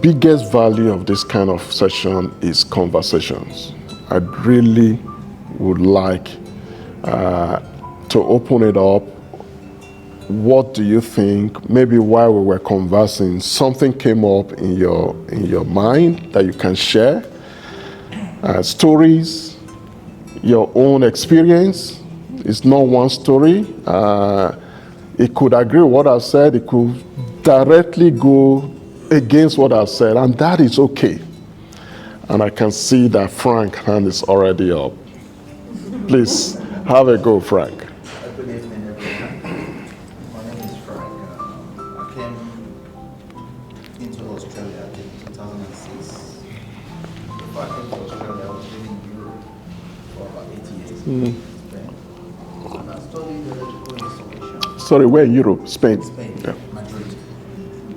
biggest value of this kind of session is conversations. I really would like to open it up. What do you think? Maybe while we were conversing, something came up in your mind that you can share. Stories, your own experience. It's not one story. It could agree with what I've said. It could directly go against what I've said, and that is okay. And I can see that Frank's hand is already up. Please have a go, Frank. Good evening, everyone. My name is Frank. I came into Australia in 2006. Before I came to Australia, I was living in Europe for about 8 years. And I studied electrical installation. Sorry, where in Europe? Spain? Spain, yeah. Madrid.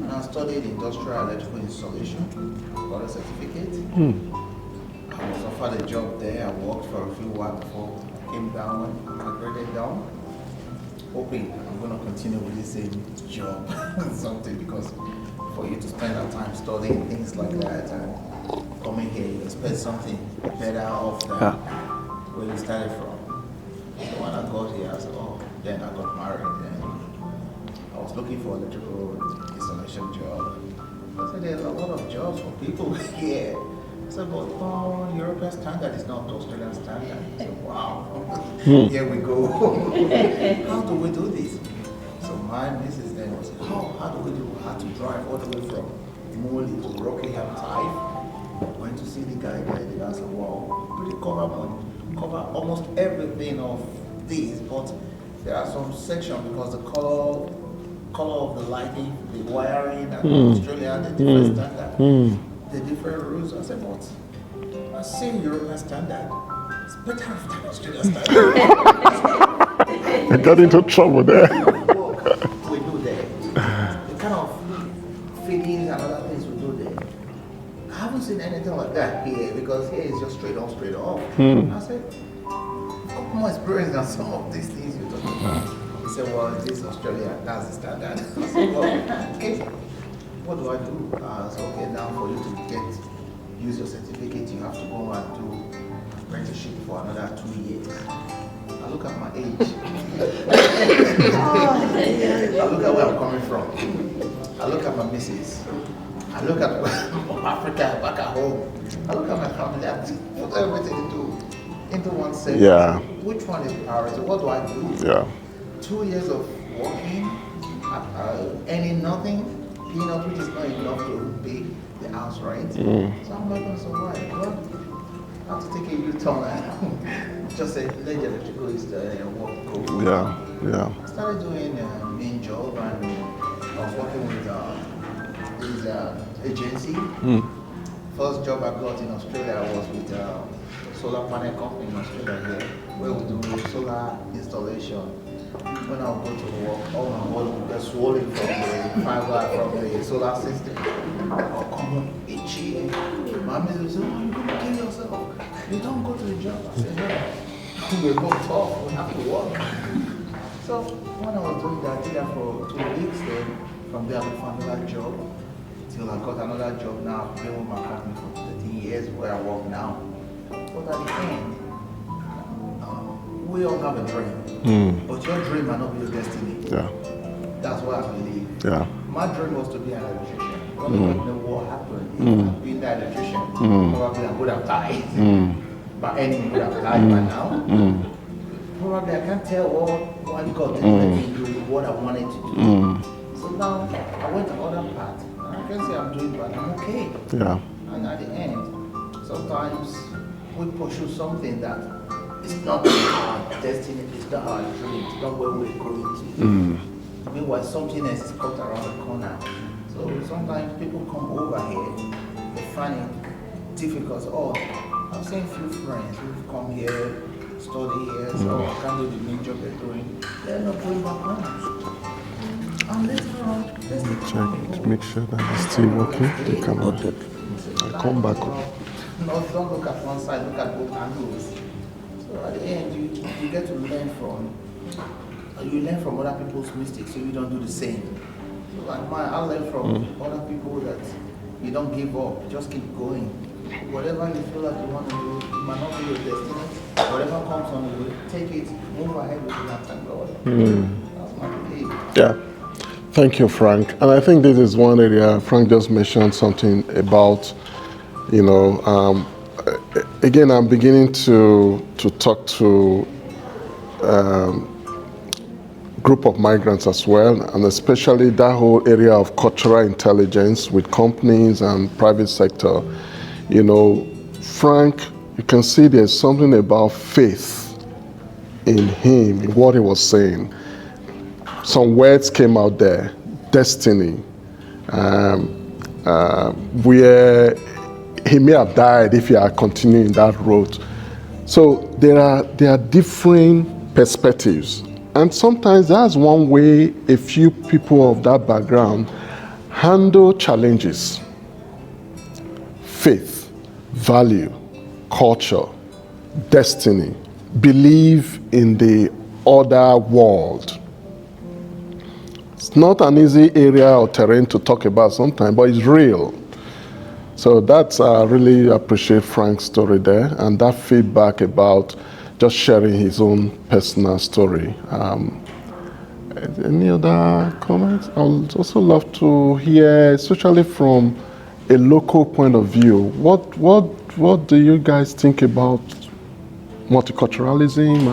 And I studied industrial electrical installation, got a certificate. I was offered a job there. I worked for a few while before I came down, I graded down. Hoping I'm going to continue with the same job, something, because for you to spend that time studying things like that and coming here, you expect something better off than where you started from. So when I got here, I said, oh, then I got married, and I was looking for an electrical installation job. I said, there's a lot of jobs for people here. I said, but European standard is not Australian standard. I said, wow, here we go. How do we do this? So my missus then was, how do we do? I had to drive all the way from Moli to Rockingham Type. Went to see the guy there. I said, wow, pretty cover almost everything of this, but there are some sections because the color of the lighting, the wiring, and Australia, the different standard. The different rules. I said, but I see European standard. It's better than Australian standard. I got into trouble there. What we do there, the kind of fittings and other things we do there. I haven't seen anything like that here, because here it's just straight on, straight off. I said, I've more experience than some of these things you're talking about. He said, well, this is Australia, that's the standard. I said, well, okay. What do I do? I said, okay, now for you to use your certificate, you have to go and do apprenticeship for another 2 years. I look at my age. I look at where I'm coming from. I look at my missus. I look at Africa back at home. I look at my family. I put everything into one second. Yeah. Which one is priority? What do I do? Yeah. 2 years of working, earning nothing. Which is not enough to pay the house rent. So I'm not going to survive. Well, I have to take a U-turn and just say, let the electrical work go. Yeah. I started doing a main job, and I was working with this agency. First job I got in Australia was with a solar panel company in Australia here, where we do solar installation. When I would go to work, all my body would get swollen from the fiber from the solar system. I'll come home itchy. My mother would say, oh, you're going to kill yourself. You don't go to the job. I said, no. We're both tough. We have to work. So when I was doing that, I did that for 2 weeks. Then from there, I found another job. Till I got another job now. I've been with my company for 13 years where I work now. But at the end, we all have a dream, but your dream might not be your destiny. Yeah. That's what I believe. Yeah. My dream was to be an electrician. When the war happened, being that electrician, probably I would have died. By any means, would have died by now. Probably I can't tell what God did me do what I wanted to do. So now I went to other path, and I can say I'm doing bad. I'm okay. Yeah. And at the end, sometimes we pursue something that it's not our destiny, it's not our dream, it's not where we're going to. Meanwhile, something else is cut around the corner. So sometimes people come over here, they find it difficult. Oh, I've seen a few friends who've come here, study here, so I can't do the main job they're doing. They're not going back home. And later on, let's Check to make sure that it's still working. The camera. I come back. No, don't look at one side, look at both angles. So at the end, you get to learn from other people's mistakes, so you don't do the same. So like I learned from other people that you don't give up. You just keep going. Whatever you feel like you want to do, it might not be your destiny. Whatever comes on the way, take it, move ahead with it, and thank God. That's my belief. Yeah. Thank you, Frank. And I think this is one area Frank just mentioned something about, again, I'm beginning to talk to group of migrants as well, and especially that whole area of cultural intelligence with companies and private sector. Frank, you can see there's something about faith in him, in what he was saying. Some words came out there, destiny, where he may have died if he had continued in that road. So there are different perspectives. And sometimes that's one way a few people of that background handle challenges. Faith, value, culture, destiny, believe in the other world. It's not an easy area or terrain to talk about sometimes, but it's real. So that's, I really appreciate Frank's story there, and that feedback about just sharing his own personal story. Any other comments? I would also love to hear, especially from a local point of view, what do you guys think about multiculturalism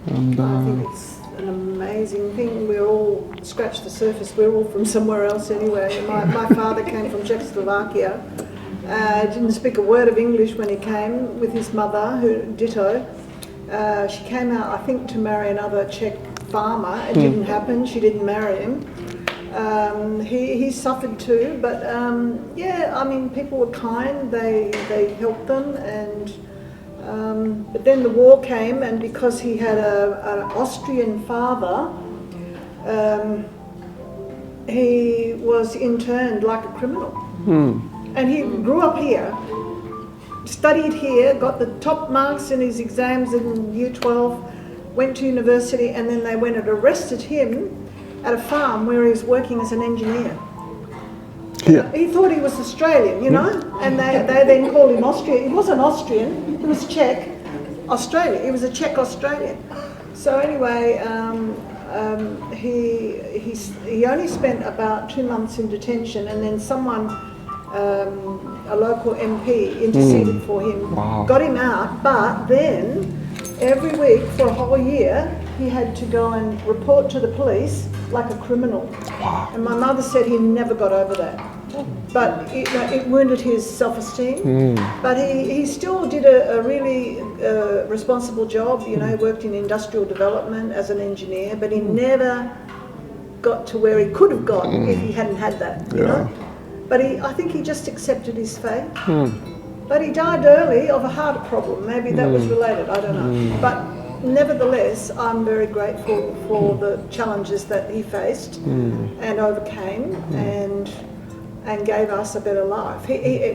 and I think it's an amazing thing. We're all scratched the surface. We're all from somewhere else anyway. My father came from Czechoslovakia. Didn't speak a word of English when he came with his mother, who ditto. She came out, I think, to marry another Czech farmer. It didn't happen. She didn't marry him. He suffered too, but people were kind. They helped them, and but then the war came, and because he had an Austrian father, he was interned like a criminal. And he grew up here, studied here, got the top marks in his exams in Year 12, went to university, and then they went and arrested him at a farm where he was working as an engineer. Yeah. He thought he was Australian, and they then called him Austrian. He wasn't Austrian, he was Czech, Australian. He was a Czech Australian. So anyway, he only spent about 2 months in detention, and then someone, a local MP, interceded for him, got him out, but then every week for a whole year he had to go and report to the police like a criminal. And my mother said he never got over that. But it wounded his self-esteem. But he still did a really responsible job. He worked in industrial development as an engineer, but he never got to where he could have got if he hadn't had that, you know. But I think he just accepted his fate. But he died early of a heart problem. Maybe that was related, I don't know. But nevertheless, I'm very grateful for the challenges that he faced and overcame and gave us a better life.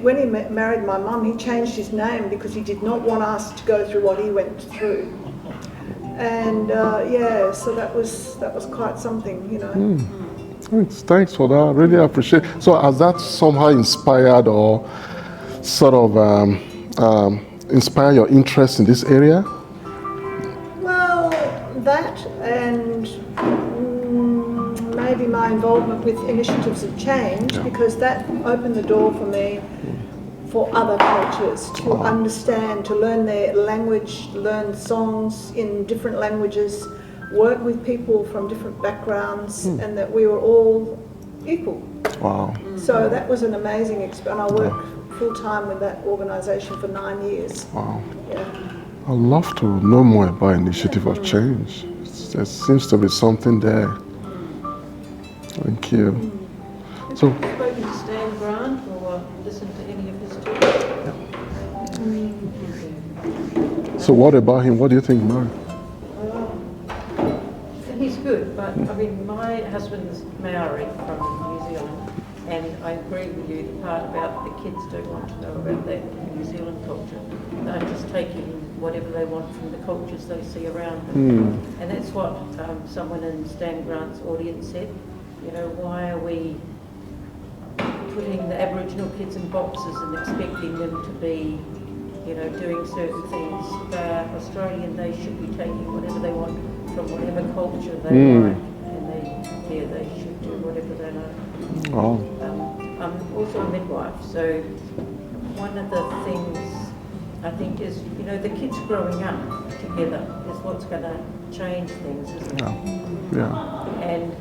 When he married my mum, he changed his name because he did not want us to go through what he went through. And so that was quite something, Thanks for that. I really appreciate it. So has that somehow inspired or sort of inspired your interest in this area? Well, that and maybe my involvement with initiatives of change, because that opened the door for me for other cultures to understand, to learn their language, learn songs in different languages, work with people from different backgrounds, and that we were all equal. Wow. So that was an amazing experience. I worked full-time with that organisation for 9 years. Wow. Yeah. I'd love to know more about Initiative of Change. There seems to be something there. Thank you. So, have you spoken to Stan Grant or listened to any of his talks? so what about him? What do you think, Mary? He's good, but I mean, my husband's Maori from New Zealand, and I agree with you, the part about the kids don't want to know about that New Zealand culture. They're just taking whatever they want from the cultures they see around them. And that's what someone in Stan Grant's audience said. Why are we putting the Aboriginal kids in boxes and expecting them to be, you know, doing certain things. They're Australian, they should be taking whatever they want from whatever culture they like, and they should do whatever they like. Oh. I'm also a midwife, so one of the things I think is, you know, the kids growing up together is what's going to change things, isn't it? Yeah. And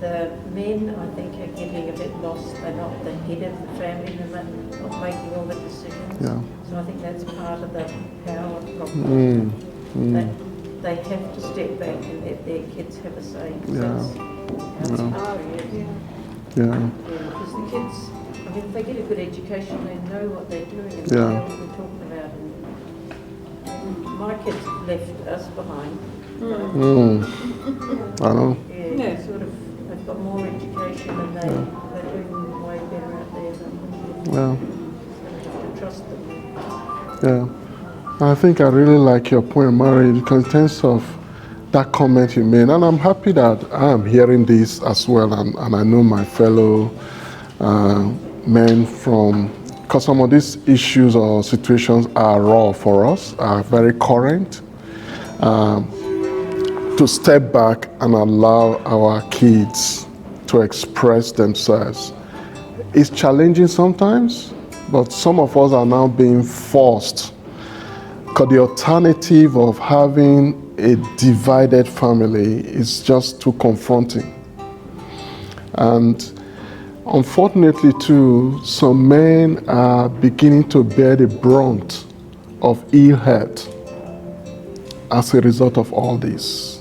the men, I think, are getting a bit lost. They're not the head of the family, they're not making all the decisions. Yeah. So I think that's part of the power problem. They have to step back and let their kids have a say. That's Yeah. because the kids, I mean, if they get a good education, they know what they're doing and they know what they're talking about. And my kids left us behind. I know. Yeah, sort of, they've got more education and they're doing way better out there than we did. Yeah. So you have to trust them. Yeah. I think I really like your point, Mary, in terms of that comment you made. And I'm happy that I am hearing this as well. And I know my fellow men from, because some of these issues or situations are raw for us, are very current. To step back and allow our kids to express themselves. It's challenging sometimes, but some of us are now being forced, because the alternative of having a divided family is just too confronting. And unfortunately too, some men are beginning to bear the brunt of ill health as a result of all this.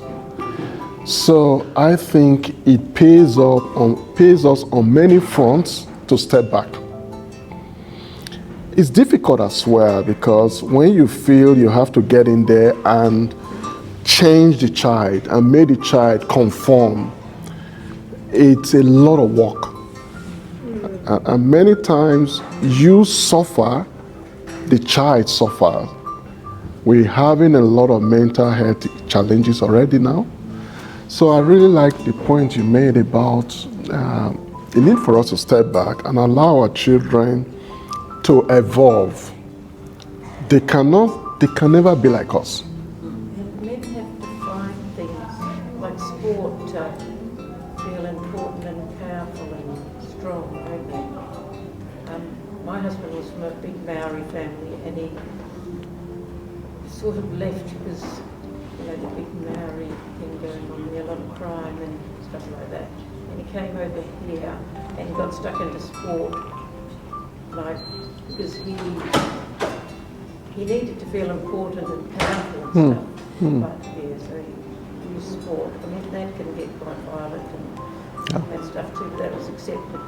So I think it pays us on many fronts to step back. It's difficult as well, because when you feel you have to get in there and change the child and make the child conform, it's a lot of work. And many times you suffer, the child suffers. We're having a lot of mental health challenges already now. So I really like the point you made about the need for us to step back and allow our children to evolve. They can never be like us. Men have to find things like sport to feel important and powerful and strong, don't they? My husband was from a big Maori family, and he sort of left because, you know, the big Maori thing going on there, a lot of crime and stuff like that. And he came over here and got stuck into sport, like, because he needed to feel important and powerful and stuff. But yeah, so he used sport. I mean, that can get quite violent and stuff too, but that was accepted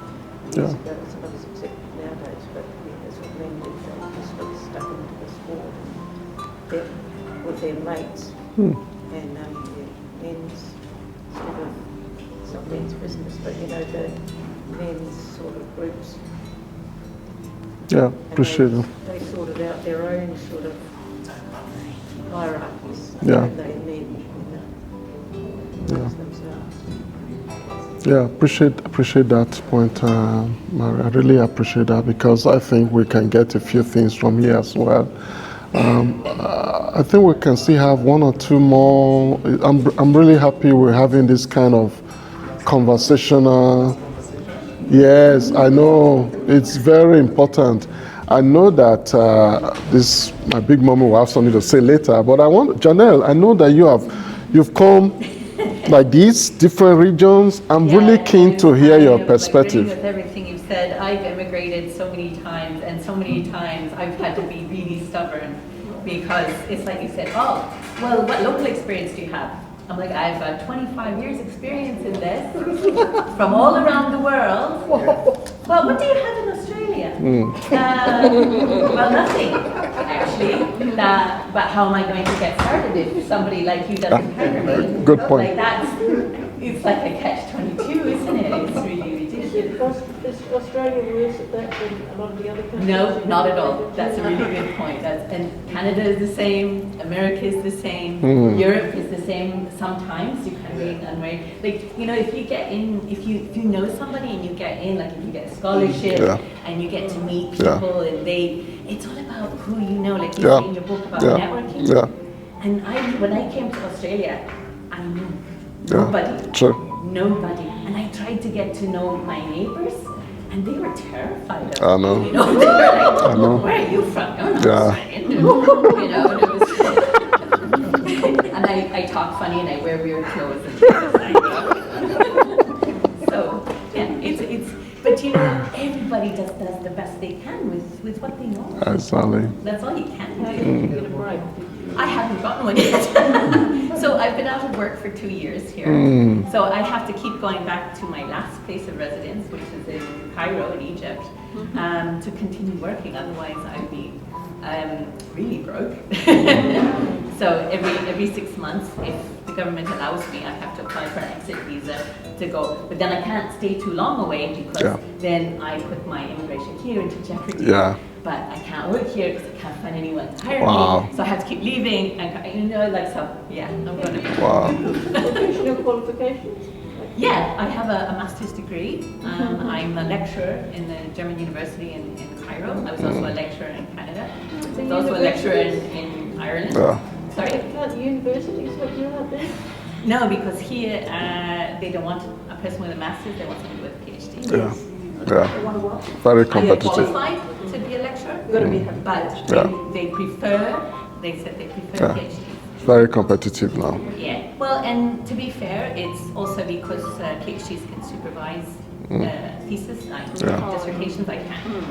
years ago. It's not as accepted nowadays, but yeah, that's what men did. They just got stuck into the sport and with their mates. And men's sort of, it's not men's business, but you know, the men's sort of groups. Yeah, appreciate it. They sorted out their own sort of hierarchies. Yeah. They need, themselves. Yeah, appreciate that point, Mary. I really appreciate that, because I think we can get a few things from here as well. I think we can still have one or two more. I'm really happy we're having this kind of conversational. Yes, I know, it's very important. I know that my big mommy will have something to say later, but Janelle, I know that you've come like these different regions. I'm really keen to hear your perspective. With everything you've said, I've immigrated so many times, and so many times I've had to be really stubborn, because it's like you said, oh, well, what local experience do you have? I'm like, I've got 25 years experience in this from all around the world. Well, what do you have in Australia? Well, nothing, actually. But how am I going to get started if somebody like you doesn't hire me? Good point. Like it's like a catch-22, isn't it? It's really ridiculous. Is Australia worse at that than a lot of the other countries? No, not at all. That's a really good point. And Canada is the same, America is the same, Europe is the same. Sometimes you can be unmarried. Like, if you get in, if you know somebody and you get in, like if you get a scholarship and you get to meet people and it's all about who you know, like you say in your book about networking. Yeah. And when I came to Australia, I knew nobody. Sure. Nobody. And I tried to get to know my neighbors, and they were terrified of me. I know. They were like, I know. where are you from? I'm not Yeah. Australian. And it was and I talk funny and I wear weird clothes and things like that. So it's but everybody does the best they can with what they know. Exactly. That's all you can do. Get a break. I haven't gotten one yet. So I've been out of work for 2 years here. So I have to keep going back to my last place of residence, which is in Cairo in Egypt, to continue working. Otherwise I'd be really broke. So every 6 months, if the government allows me, I have to apply for an exit visa to go. But then I can't stay too long away because then I put my immigration here into jeopardy. Yeah. But I can't work here because I can't find anyone to hire Wow. me. So I have to keep leaving. And I'm going to be. Wow. Professional qualifications? Yeah, I have a master's degree. I'm a lecturer in the German university in Cairo. I was also a lecturer in Canada. I was also a lecturer in Ireland. Yeah. Sorry? Can't universities help you out there? No, because here they don't want a person with a master's. They want somebody with a PhD. Yeah. You Yeah. want to what? Very Are you competitive. qualified to be a lecturer? You've got to be But they said they prefer Yeah. PhDs. Very competitive now. Yeah, well, and to be fair, it's also because PhDs can supervise thesis, dissertations, I can't.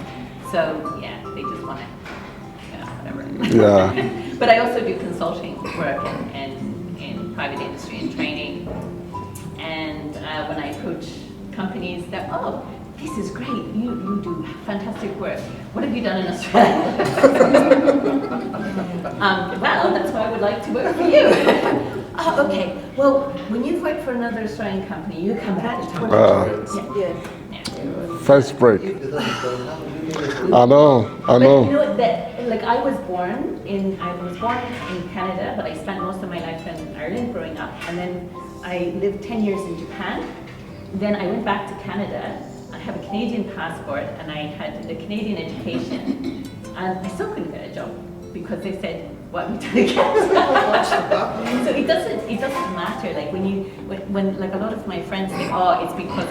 So, yeah, they just want to, whatever. Yeah. But I also do consulting work and in private industry and training. And when I approach companies, they're, this is great, you do fantastic work. What have you done in Australia? Well, that's why I would like to work for you. Okay. Well, when you've worked for another Australian company, you come back to talk. First break. I know. But that I was born in Canada, but I spent most of my life in Ireland growing up, and then I lived 10 years in Japan. Then I went back to Canada. I have a Canadian passport, and I had a Canadian education, and I still couldn't get a job because they said, "What have you done again?" So it doesn't matter. Like when like a lot of my friends say, "Oh, it's because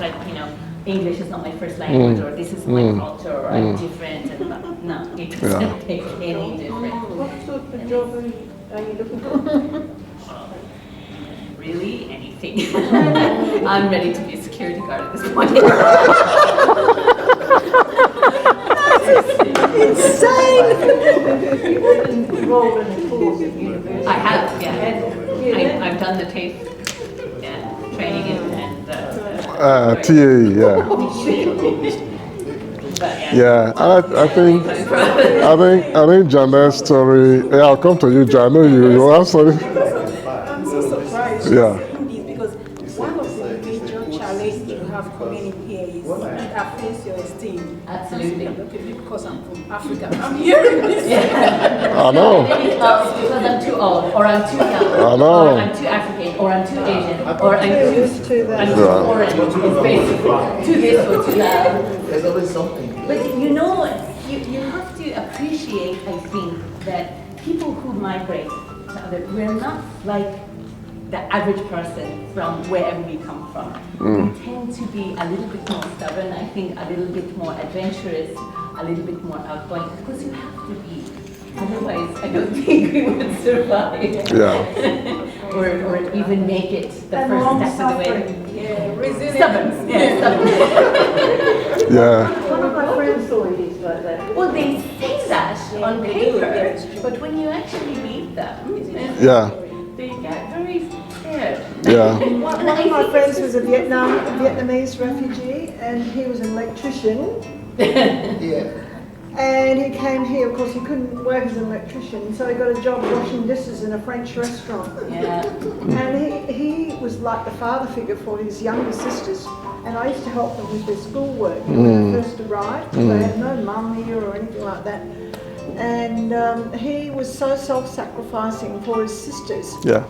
English is not my first language, or this is my culture, or I'm different." And no, it doesn't make any difference. What sort of job are you looking for? Really, anything. I'm ready to be a security guard at this point. Insane! You've been enrolled in a course at university. I have, yeah. I've done the TAFE training and TAE, yeah. But, Yeah, I think Janet's story. Yeah, I'll come to you, Jan. I know you answer it. I'm so surprised Yeah. because one of the major challenges you have coming in here is it affects your esteem. Absolutely. Okay, because I'm from Africa. I'm hearing this. I know. It's because I'm too old, or I'm too young, I know. or I'm too African, or I'm too Asian, or I'm Used to that. too foreign. It's basically too this or too that. There's always something. But you have to appreciate, I think, that people who migrate to other, we're not like the average person from wherever we come from. We tend to be a little bit more stubborn, I think a little bit more adventurous, a little bit more outgoing, because you have to be. Otherwise, I don't think we would survive. Yeah. or even make it the And first long step of the way. Yeah, resilience. Stubborn. Yeah, stubborn. Yeah. One of my friends stories like that. Well, they say that on paper, but when you actually meet them, Yeah. they get very scared. Yeah. One of my friends was a Vietnamese refugee, and he was an electrician. Yeah. And he came here, of course he couldn't work as an electrician, so he got a job washing dishes in a French restaurant. Yeah. And he was like the father figure for his younger sisters. And I used to help them with their schoolwork when they first arrived. They had no mum here or anything like that. And he was so self-sacrificing for his sisters. Yeah.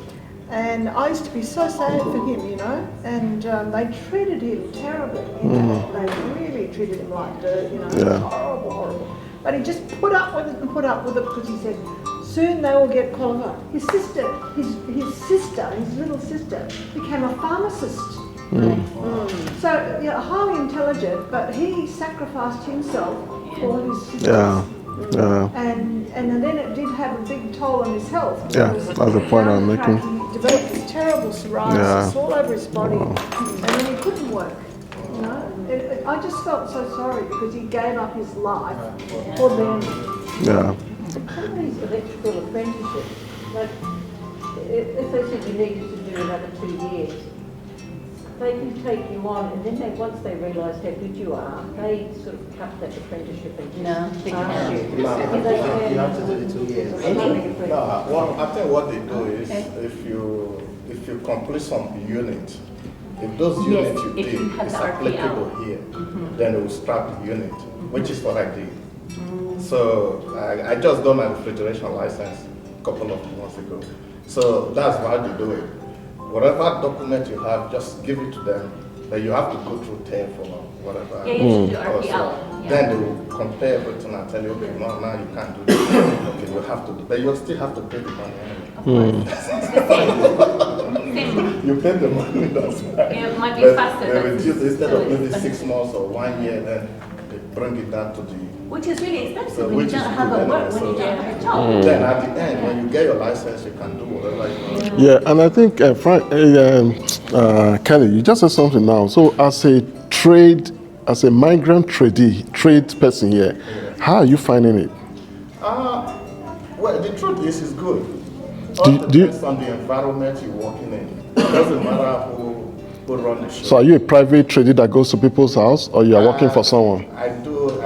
And I used to be so sad for him, you know, and they treated him terribly, you know, they really treated him like dirt, you know, horrible, horrible. But he just put up with it and put up with it because he said, soon they will get qualified. His sister, his little sister, became a pharmacist. So, yeah, highly intelligent, but he sacrificed himself for his sisters. Yeah. And then it did have a big toll on his health. Yeah, that's the point I'm making. He developed this terrible psoriasis all over his body, and then he couldn't work. You know, I just felt so sorry because he gave up his life for them. Yeah. Some of these electrical apprenticeships, like if they said you needed to do another 2 years, they can take you on, and then once they realise how good you are, they sort of cut that apprenticeship and No, they can't. You have to do the 2 years. No, I think what they do is if you complete some unit, if those units you if you did have is the RPL. applicable here, then they will scrap the unit, which is what I did. So I just got my refrigeration license a couple of months ago. So that's how they do it. Whatever document you have, just give it to them. Then you have to go through TAFE or whatever. Yeah, you should do Also, RPL. Yeah. Then they will compare everything and tell you, okay, no, now you can't do this. Okay, we'll have to do, but you'll still have to pay the money anyway. Same. You pay the money, that's right. Yeah, it might be But faster, they but reduce, instead still of maybe expensive. 6 months or 1 year, then they bring it down to the. Which is really expensive So when you which is don't have good a work, anyway, when you so- don't have a job. Then at the end, when you get your license, you can do whatever you want. Yeah, and I think, Kelly, you just said something now. So as a migrant trade person here, how are you finding it? Well, the truth is, it's good. Do All you- depends on the environment you're working in. It doesn't matter who run the show. So are you a private trader that goes to people's house, or you are working for someone? I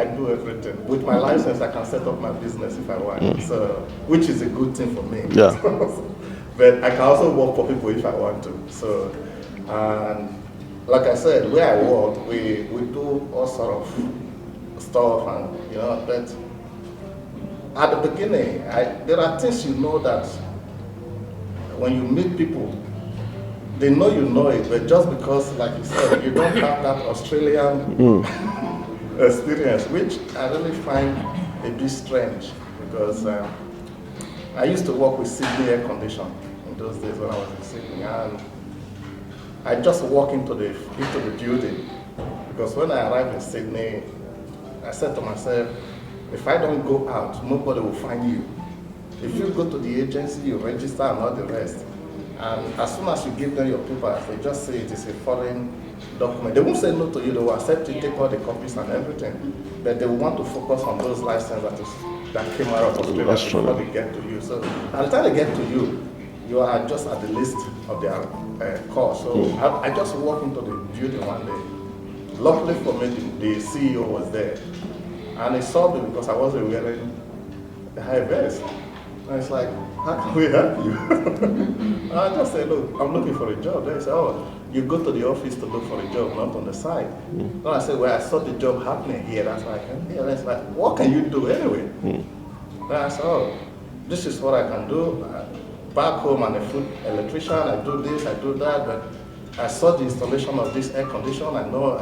do everything. With my license, I can set up my business if I want. So, which is a good thing for me. Yeah. But I can also work for people if I want to. So, and like I said, where I work, we do all sort of stuff, and but at the beginning, there are things that when you meet people, they know you know it, but just because, like you said, you don't have that Australian experience, which I really find a bit strange, because I used to work with Sydney air condition in those days when I was in Sydney, and I just walk into the building, because when I arrived in Sydney, I said to myself, if I don't go out, nobody will find you. If you go to the agency, you register and all the rest. And as soon as you give them your papers, they just say it is a foreign document. They won't say no to you, they will accept it, take all the copies and everything. But they will want to focus on those licenses that came out of Australia before they get to you. So by the time they get to you, you are just at the list of their course. So I just walked into the building one day. Luckily for me, the CEO was there. And he saw me because I wasn't wearing the high vest. And it's like, how can we help you? I just said, look, I'm looking for a job. They said, oh, you go to the office to look for a job, not on the side. Then I said, well, I saw the job happening here. That's why I came here. And it's like, what can you do anyway? Then I said, oh, this is what I can do. Back home, I'm a food electrician. I do this, I do that. But I saw the installation of this air conditioner. I know.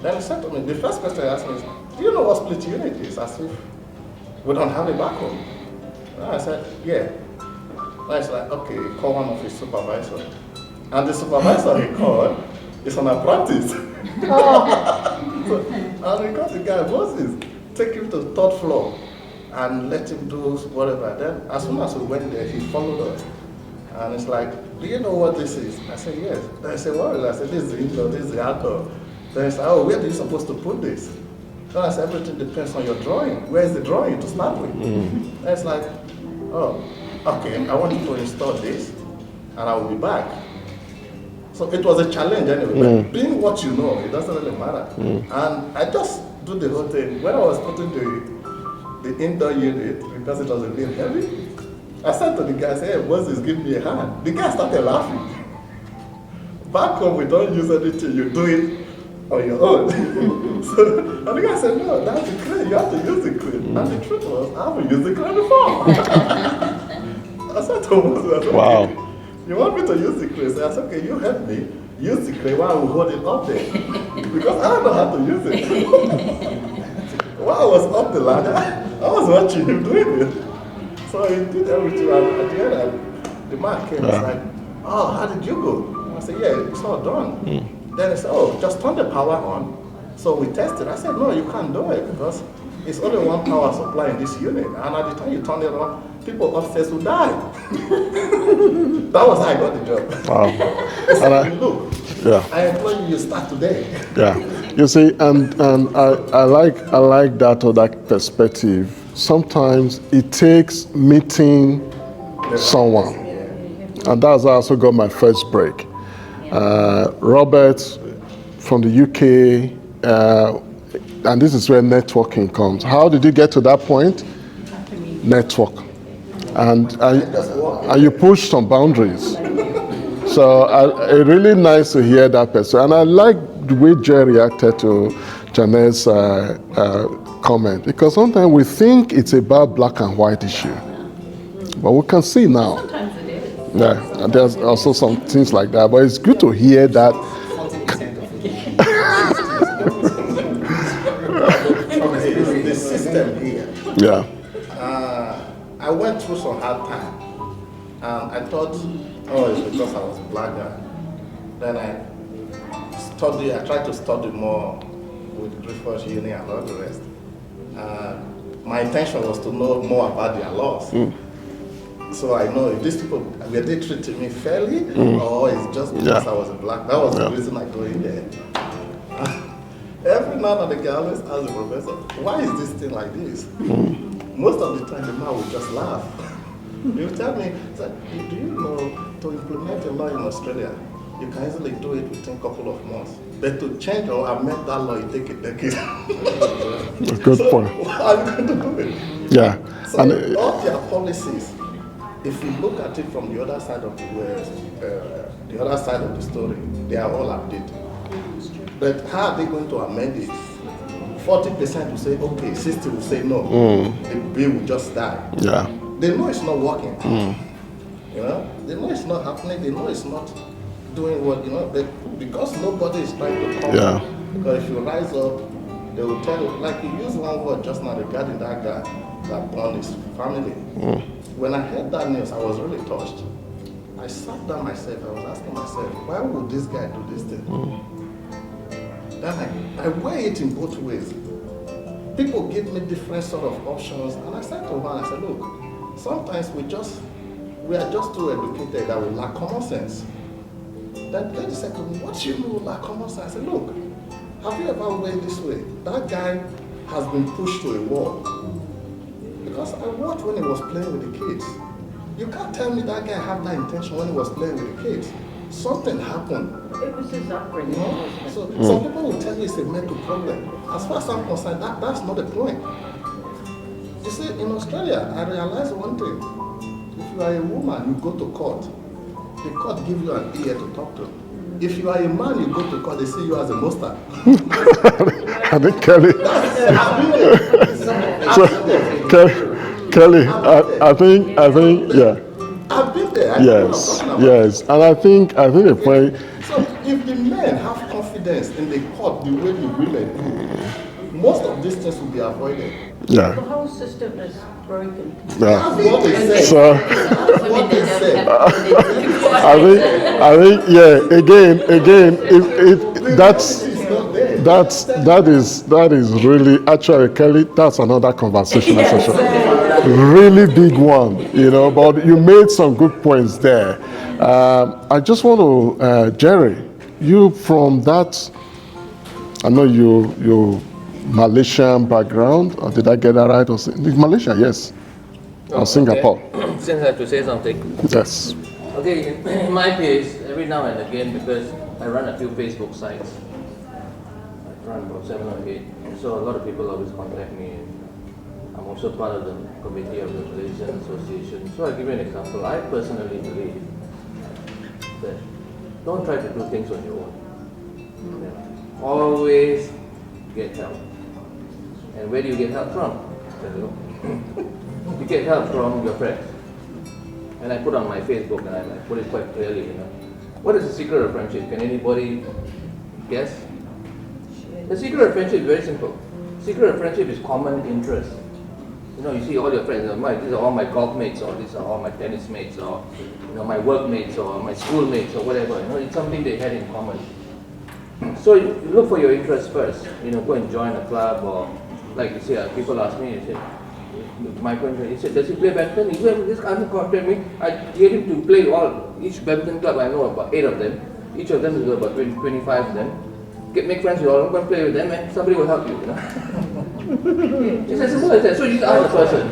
Then he said to me, the first question he asked me is, do you know what split unit is? As if we don't have it back home. And I said, yeah. And I said, okay, call one of his supervisors. And the supervisor he called is an apprentice. So, and he got the guy, Moses, take him to the 3rd floor and let him do whatever. Then as soon as we went there, he followed us. And it's like, do you know what this is? I said, yes. Then I said, what is it? I said, this is the indoor, this is the outdoor. Then he said, oh, where are you supposed to put this? Then I said, everything depends on your drawing. Where is the drawing to start with? And it's like, oh, okay, I want you to install this, and I will be back. So it was a challenge anyway. But being what you know, it doesn't really matter. And I just do the whole thing. When I was putting the indoor unit because it was a bit heavy. I said to the guy, I said, hey, Moses, give me a hand. The guy started laughing. Back home, we don't use anything, you do it on your own. So, and the guy said, no, that's the crane, you have to use the crane. And the truth was, I haven't used the crane before. I said to Moses, I said, Wow. okay, you want me to use the crane? So I said, okay, you help me use the crane while we hold it up there. Because I don't know how to use it. While I was up the ladder, I was watching him doing it. So he did everything, and at the end, the man came and was like, oh, how did you go? I said, yeah, it's all done. Then he said, oh, just turn the power on. So we tested. I said, no, you can't do it because it's only one power supply in this unit. And at the time you turn it on, people upstairs will die. That was how I got the job. Wow. He said, look, I employ you, you start today. Yeah. You see, and I like that or that perspective. Sometimes it takes meeting someone. And that's how I also got my first break. Robert from the UK, and this is where networking comes. How did you get to that point? Network. And you push some boundaries. So it's really nice to hear that person. And I like the way Jay reacted to Janet's comment, because sometimes we think it's about black and white issue. But we can see now. Sometimes it is. Yeah, and there's also some things like that. But it's good to hear that. 40% of it. The system here. Yeah. I went through some hard time. I thought, oh, it's because I was a black guy. Then I tried to study more with Griffiths Uni and all the rest. My intention was to know more about their laws. So I know if these people, were they treating me fairly, or it's just because I was a black. That was the reason I go in there. Every now and again, I always ask the professor, why is this thing like this? Most of the time, the man would just laugh. He would tell me, do you know, to implement a law in Australia, you can easily do it within a couple of months. But to change or amend that law, it takes a decade. Good point. How are you going to do it? Yeah. So all their policies, if you look at it from the other side of the other side of the story, they are all updated. But how are they going to amend it? 40% will say okay, 60 will say no. The bill will just die. Yeah. They know it's not working. You know, they know it's not happening. They know it's not doing what but because nobody is trying to come. Yeah. Because if you rise up, they will tell you. Like you used one word just now regarding that guy that burned his family. When I heard that news, I was really touched. I sat down myself. I was asking myself, why would this guy do this thing? Then I weigh it in both ways. People give me different sort of options, and I said to one, I said, look, sometimes we are just too educated that we lack common sense. Then lady said to me, what do you mean we lack common sense? I said, look, have you ever weighed this way? That guy has been pushed to a wall. Because I watched when he was playing with the kids. You can't tell me that guy had that intention when he was playing with the kids. Something happened. It was his upbringing. So some people will tell you it's a mental problem. As far as I'm concerned, that's not the point. You see, in Australia, I realized one thing. If you are a woman, you go to court. The court gives you an ear to talk to. If you are a man, you go to court, they see you as a monster. I think Kelly. Kelly, I think, yeah. I've been there. Yes, and I think the point. So if the men have confidence in the court the way the women do, most of these things will be avoided. Yeah. The whole system is broken. Yeah. That's what they say. So That's what they say. I think, yeah. Again, that is really actually, Kelly. That's another conversation. Really big one, but you made some good points there. I just want to, Jerry, you from that, I know you Malaysian background, or did I get that right? Or Malaysia, yes. Or Singapore. Okay. Since I have to say something. Yes. Okay, in my case, every now and again, because I run a few Facebook sites, I run about 7 or 8, so a lot of people always contact me and I'm also part of the committee of the Malaysian Association. So I'll give you an example. I personally believe that don't try to do things on your own. Yeah. Always get help. And where do you get help from? You get help from your friends. And I put on my Facebook, and I put it quite clearly, What is the secret of friendship? Can anybody guess? The secret of friendship is very simple. Secret of friendship is common interest. You see all your friends, these are all my golf mates, or these are all my tennis mates, or my work mates, or my school mates, or whatever. It's something they had in common. So you look for your interests first. Go and join a club, or like you say, people ask me, my friend, he said, does he play badminton? He said, this guy contacted me. I get him to play each badminton club. I know about 8 of them. Each of them is about 25 of them. Make friends with all of them, go and play with them, and somebody will help you. It's as simple as that. So you ask the person,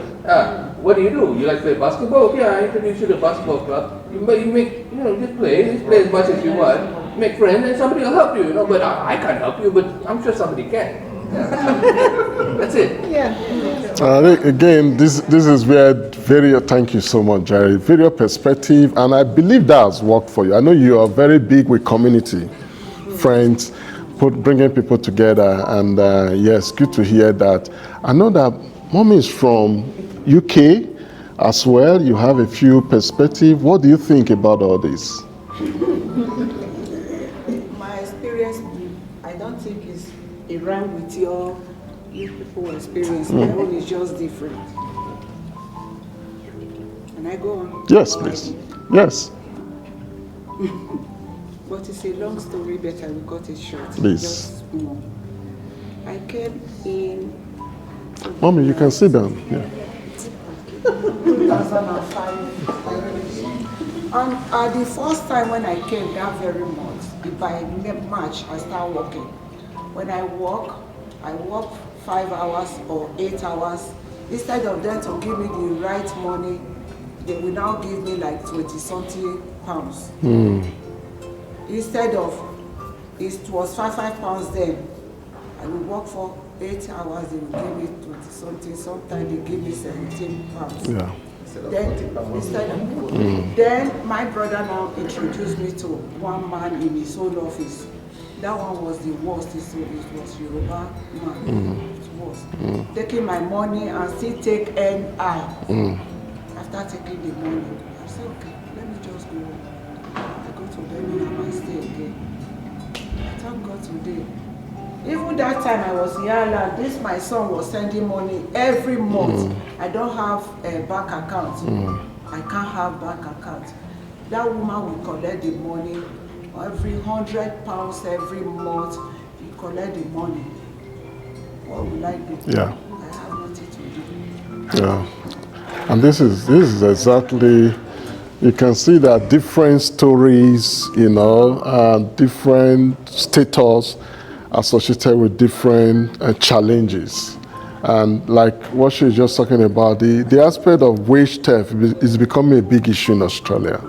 what do? You like to play basketball? Okay, I introduce you to a basketball club. You make, just play as much as you want. Make friends, and somebody will help you. But I can't help you, but I'm sure somebody can. That's it. Yeah. Again, this is where thank you so much, Jerry. Very perspective, and I believe that has worked for you. I know you are very big with community, friends, bringing people together, and yes, good to hear that. I know that Mommy is from UK as well. You have a few perspectives. What do you think about all this? My experience, I don't think is around with you people experience. My own is just different. Can I go on? Yes, please. Yes. But it's a long story, but I will cut it short. Please. Just small. I came in... Mommy, you can sit down. Yeah. 2005. And the first time when I came that very month, by March, I start working. When I work 5 hours or 8 hours. Instead of them to give me the right money, they will now give me like 20-something pounds. Instead of, it was 5 pounds then. I will work for 8 hours, they will give me 20-something. Sometimes they give me 17 pounds. Yeah. Then my brother now introduced me to one man in his own office. That one was the worst. It was Yoruba man. It was taking my money and still take NI. After taking the money, I said, okay, let me just go. I go to Birmingham and stay again. Thank God today. Even that time I was in Ireland, my son was sending money every month. I don't have a bank account. I can't have bank account. That woman will collect the money every £100 every month. You collect the money. What will I do? Yeah. I have nothing to do. Yeah. And this is exactly, you can see that different stories, different status associated with different challenges. And like what she's just talking about, the aspect of wage theft is becoming a big issue in Australia.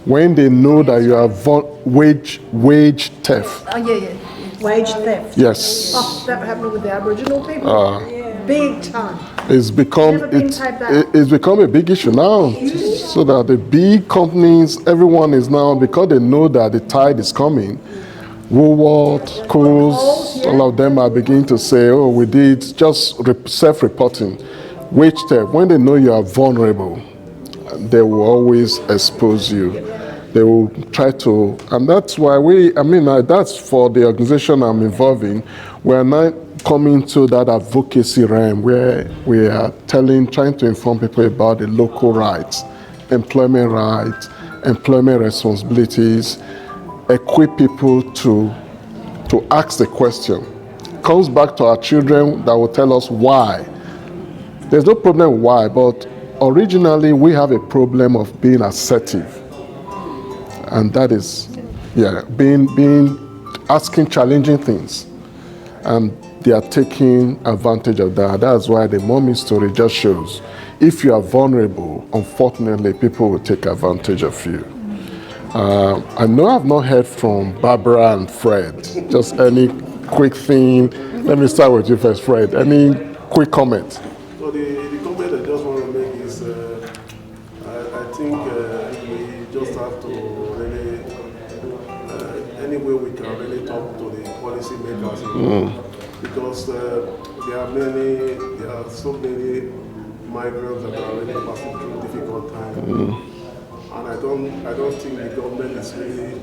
When they know that you have wage theft. Oh, yeah. Wage theft. Yes. Oh, that happened with the Aboriginal people. Big time. It's become a big issue now. So that the big companies, everyone is now, because they know that the tide is coming, Woolworths, Coles, all of them are beginning to say, oh, we did just self-reporting. Wage theft, when they know you are vulnerable, they will always expose you. They will try to, and that's why that's for the organization I'm involved in. We're now coming to that advocacy realm where we are trying to inform people about the local rights, employment responsibilities, equip people to ask the question. Comes back to our children that will tell us why. There's no problem why, but originally we have a problem of being assertive. And that is, being asking challenging things. And they are taking advantage of that. That's why the mommy story just shows, if you are vulnerable, unfortunately, people will take advantage of you. I know I've not heard from Barbara and Fred. Just any quick thing. Let me start with you first, Fred. Any quick comment? So any way we can really talk to the policy makers, you know, because there are so many migrants that are really passing through difficult times, and I don't think the government is really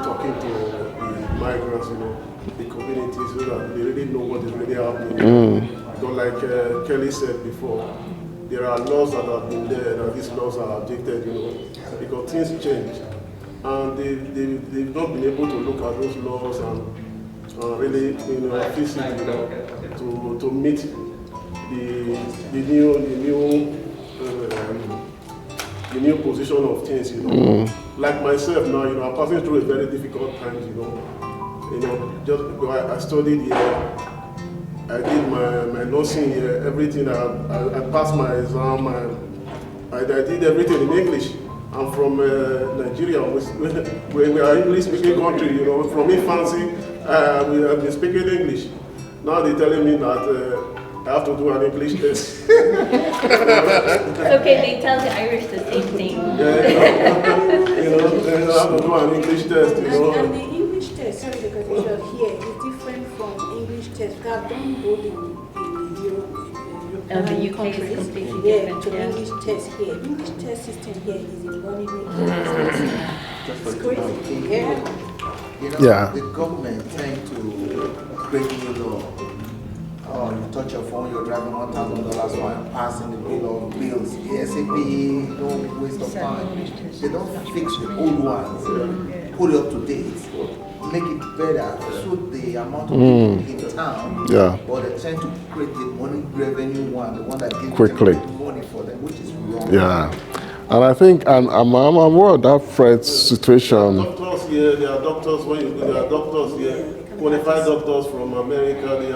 talking to the migrants, you know, the communities, so that they really know what is really happening. Because like Kelly said before, there are laws that have been there, and these laws are outdated, you know, because things change. And they've not been able to look at those laws and really, you know, fix it, you know, to meet the new position of things, you know. Like myself now, you know, I'm passing through a very difficult times, you know, just because I studied here. I did my nursing here, everything. I passed my exam. I did everything in English. I'm from Nigeria. We are English-speaking country. You know, from infancy, we have been speaking English. Now they're telling me that I have to do an English test. It's okay, they tell the Irish the same thing. Yeah, you know, they have to do an English test. You know. And the English test, sorry, because you're here, is different from English test. I've done both in the UK countries. is completely Yeah, different. to Yeah. English test here. English test system here is a money-making. It's crazy. Yeah. You know, Yeah. the government tend to break new law. Oh, you touch your phone, you're driving $1,000 while passing the bill of bills. ASAP, no waste of time. They don't fix the old ones, put it up to date, make it better, suit the amount of people in town. Yeah. But they tend to create the money revenue one, the one that gives Quickly. them money for them, which is wrong. Yeah. And I think, and I'm aware of that Fred's situation. Doctors here, there are doctors, when you go, there are doctors here, qualified doctors from America, they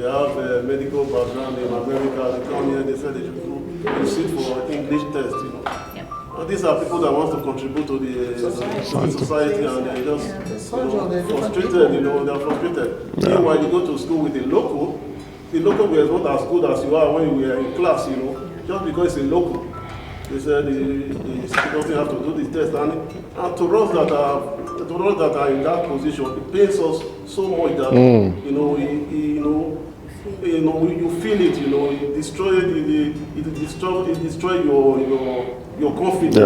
have a medical background in America, they come here, they say they should sit for English test, you know. Yeah. And these are people that want to contribute to the society, and they're just frustrated, you know, they're frustrated. Meanwhile, you go to school with the local is not as good as you are when you were in class, you know, just because it's a local. They said he doesn't have to do this test, and to us that are in that position, it pains us so much that you know, you feel it, you know, it destroy your confidence,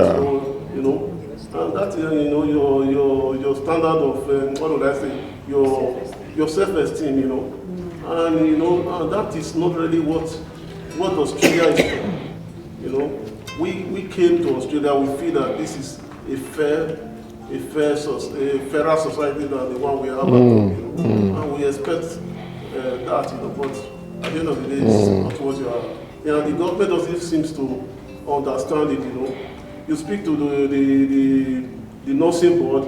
you know, and that you know your standard of what would I say, your self-esteem, you know, and you know, and that is not really what Australia is for, you know. We came to Australia, we feel that this is a fairer society than the one we have at home, you know? And we expect that, you know, but at the end of the day, it's not what you are. You know, the government doesn't seem to understand it, you know. You speak to the nursing board,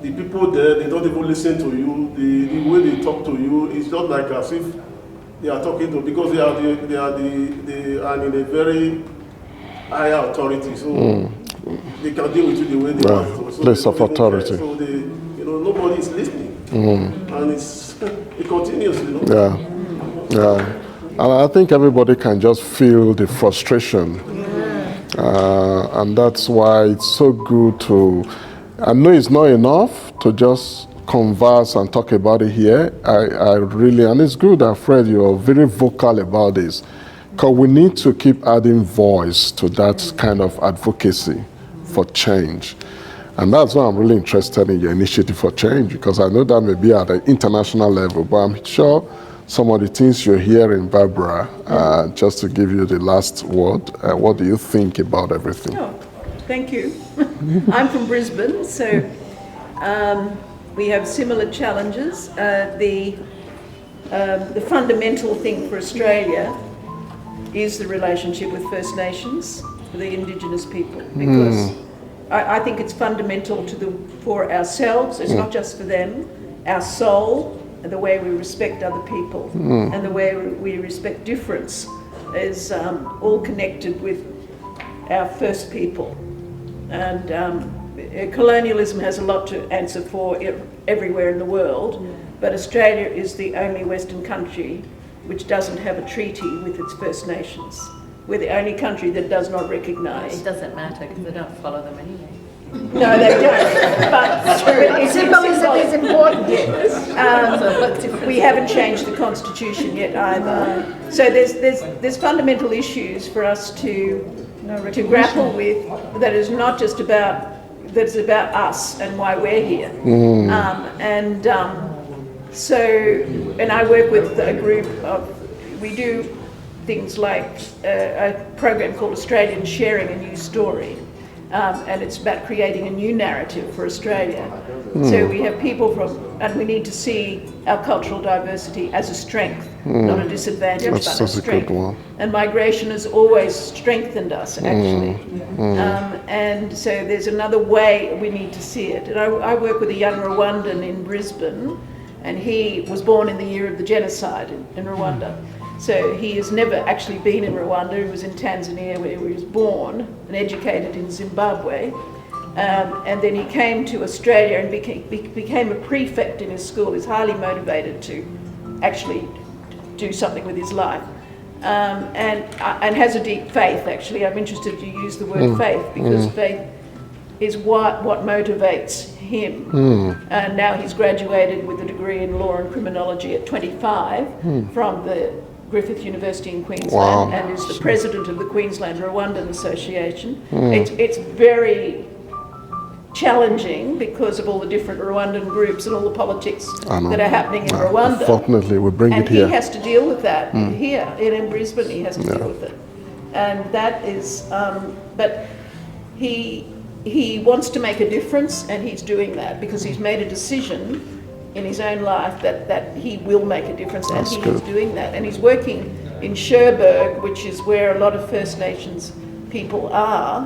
the people there, they don't even listen to you. The way they talk to you is just like as if they are talking to, because they are in a very higher authority, so they can deal with you the way they want to. So place of authority. So you know, nobody is listening, and it continues, you know. Yeah. And I think everybody can just feel the frustration. And that's why it's so good to, I know it's not enough to just converse and talk about it here. I really, and it's good that Fred, you're very vocal about this. Because we need to keep adding voice to that kind of advocacy for change. And that's why I'm really interested in your initiative for change, because I know that may be at an international level, but I'm sure some of the things you're hearing, Barbara, just to give you the last word, what do you think about everything? Oh, thank you. I'm from Brisbane, so we have similar challenges. The fundamental thing for Australia is the relationship with First Nations, the Indigenous people, because I think it's fundamental for ourselves. It's not just for them. Our soul, and the way we respect other people, and the way we respect difference, is all connected with our first people. And colonialism has a lot to answer for everywhere in the world, but Australia is the only Western country which doesn't have a treaty with its First Nations. We're the only country that does not recognise. It doesn't matter because they don't follow them anyway. No, they don't. But Symbolism is important. we haven't changed the constitution yet either. So there's fundamental issues for us to grapple with that is not just about, that's about us and why we're here. So I work with a group of, we do things like a program called Australian Sharing a New Story. And it's about creating a new narrative for Australia. So we have people and we need to see our cultural diversity as a strength, not a disadvantage, but a strength. And migration has always strengthened us, actually. And so there's another way we need to see it. And I work with a young Rwandan in Brisbane, and he was born in the year of the genocide in Rwanda. So he has never actually been in Rwanda. He was in Tanzania where he was born and educated in Zimbabwe. And then he came to Australia and became a prefect in his school. He's highly motivated to actually do something with his life. And has a deep faith, actually. I'm interested you use the word faith, because faith is what motivates him. And now he's graduated with a degree in law and criminology at 25 from the Griffith University in Queensland, and is the president of the Queensland Rwandan Association. It's very challenging because of all the different Rwandan groups and all the politics that are happening in Rwanda. Unfortunately, we bring it here. And he has to deal with that here in Brisbane. He has to deal with it, and that is. But he wants to make a difference, and he's doing that because he's made a decision in his own life that he will make a difference, and he is doing that. And he's working in Cherbourg, which is where a lot of First Nations people are,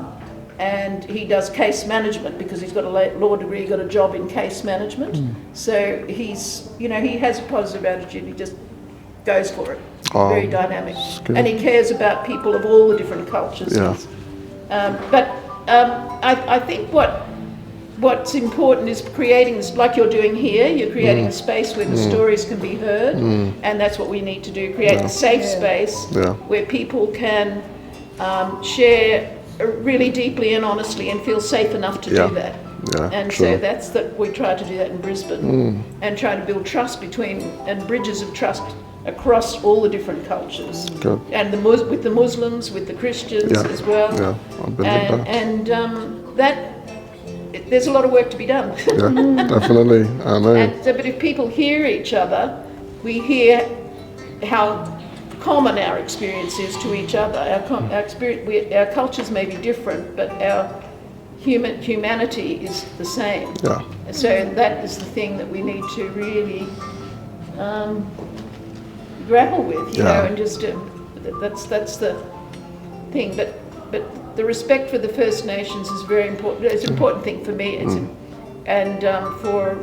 and he does case management because he's got a law degree, got a job in case management. So he's, he has a positive attitude, he just goes for it. Very dynamic. And he cares about people of all the different cultures. I think what's important is creating, like you're doing here, you're creating a space where the stories can be heard, and that's what we need to do, create a safe space where people can share really deeply and honestly and feel safe enough to do that. So that's that we try to do that in Brisbane, and try to build trust between, and bridges of trust across all the different cultures, and with the Muslims, with the Christians as well. There's a lot of work to be done. Definitely. Amen. But if people hear each other, we hear how common our experience is to each other. Our cultures may be different, but our humanity is the same. So that is the thing that we need to really grapple with, and just that's the thing. But the respect for the First Nations is very important. It's an important thing for me, and for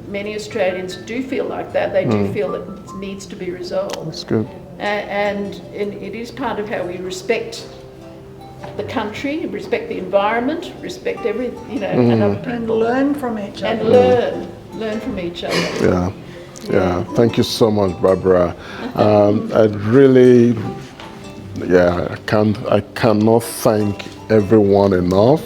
many Australians do feel like that. They do feel that it needs to be resolved. That's good. And it is part of how we respect the country, respect the environment, respect everything, and other people. And learn from each other. And learn from each other. Yeah. Thank you so much, Barbara. I really. I cannot thank everyone enough.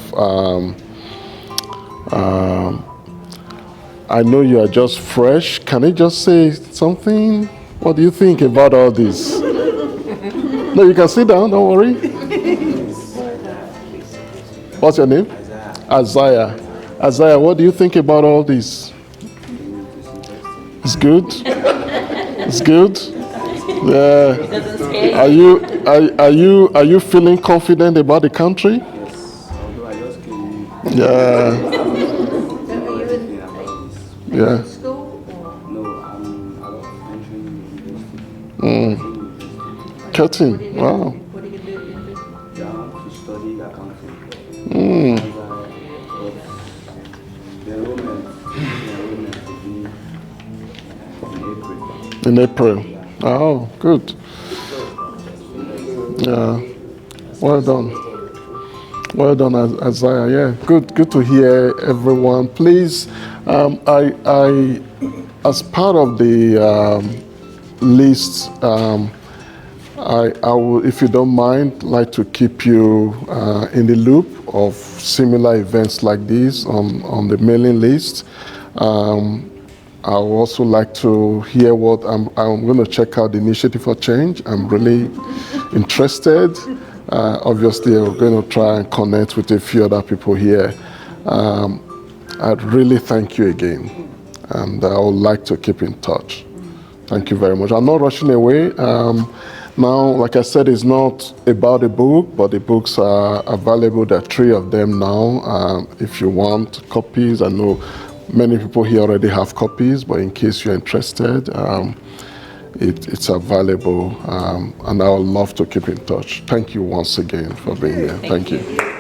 I know you are just fresh. Can I just say something? What do you think about all this? No, you can sit down, don't worry. What's your name? Isaiah. Isaiah, what do you think about all this? It's good? It's good? Yeah. Are you feeling confident about the country? Yes. Although I just came. Yeah. School? No, I'm entering university. Cutting. Wow. What are you going to do at university? Yeah, to study accounting. The enrollment will be in April. In April. Oh, good. Yeah. Well done. Well done, Isaiah. Yeah, good to hear everyone. Please, I as part of the list, I will, if you don't mind, like to keep you in the loop of similar events like this on the mailing list. I would also like to hear what I'm going to check out the Initiative for Change. I'm really interested. Obviously, we're going to try and connect with a few other people here. I'd really thank you again, and I would like to keep in touch. Thank you very much. I'm not rushing away. Now, like I said, it's not about a book, but the books are available. There are 3 of them now. If you want copies, I know many people here already have copies, but in case you're interested, it's available, and I would love to keep in touch. Thank you once again for being here. Thank you.